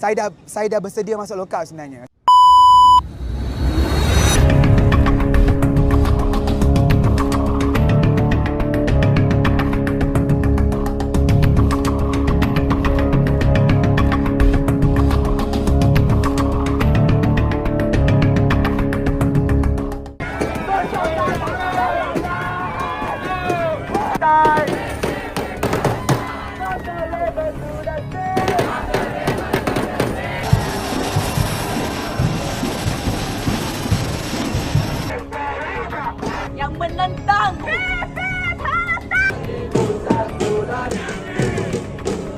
Saya dah bersedia masuk lokal sebenarnya. Yang menentang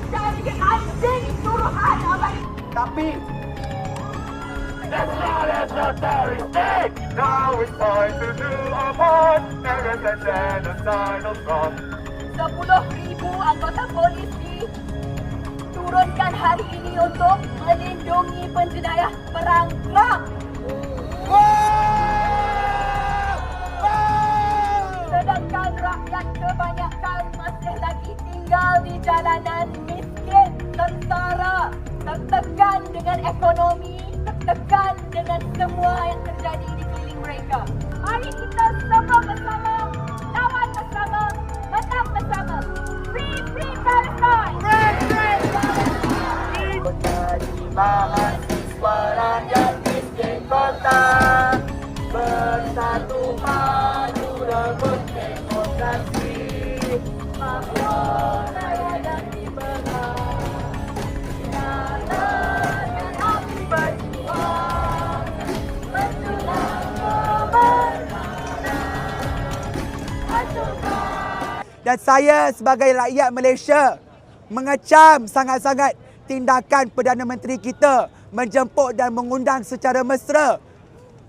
dari anjing suruhan abadi. Tapi It's not terroristic. Now it's time to do our part. Terror and genocidal front. 10,000 anggota polis diturunkan hari ini untuk melindungi penjenayah perang Trump. Sedangkan rakyat kebanyakan masih lagi tinggal di jalanan miskin, sengsara, tertekan dengan ekonomi, tertekan dengan semua yang terjadi di keliling mereka. Mari kita semua bersama, lawan bersama, menang bersama. Free, free Palestine! Free, free Palestine! Menjadi mahasiswa rakyat miskin kota, bersatu padu rebut demokrasi. Makhluk raya dan dibenang, nyatakan api berjuang, menjulang kebenaran, hancurkan. dan saya sebagai rakyat Malaysia mengecam sangat-sangat tindakan Perdana Menteri kita menjemput dan mengundang secara mesra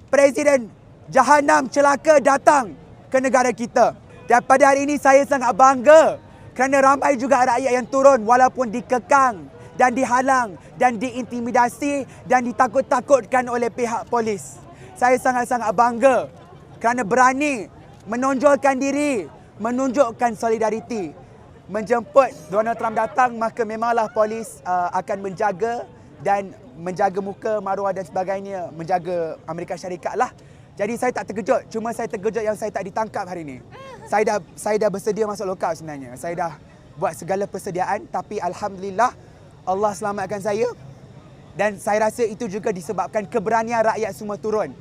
Presiden Jahanam celaka datang ke negara kita. Dan pada hari ini saya sangat bangga kerana ramai juga rakyat yang turun walaupun dikekang dan dihalang dan diintimidasi dan ditakut-takutkan oleh pihak polis. Saya sangat-sangat bangga kerana berani menonjolkan diri, menunjukkan solidariti. Menjemput Donald Trump datang, maka memanglah polis akan menjaga dan menjaga muka, maruah dan sebagainya, menjaga Amerika Syarikat lah. Jadi saya tak terkejut, cuma saya terkejut yang saya tak ditangkap hari ini. Saya dah bersedia masuk lokal sebenarnya. Saya dah buat segala persediaan, tapi alhamdulillah Allah selamatkan saya. Dan saya rasa itu juga disebabkan keberanian rakyat semua turun.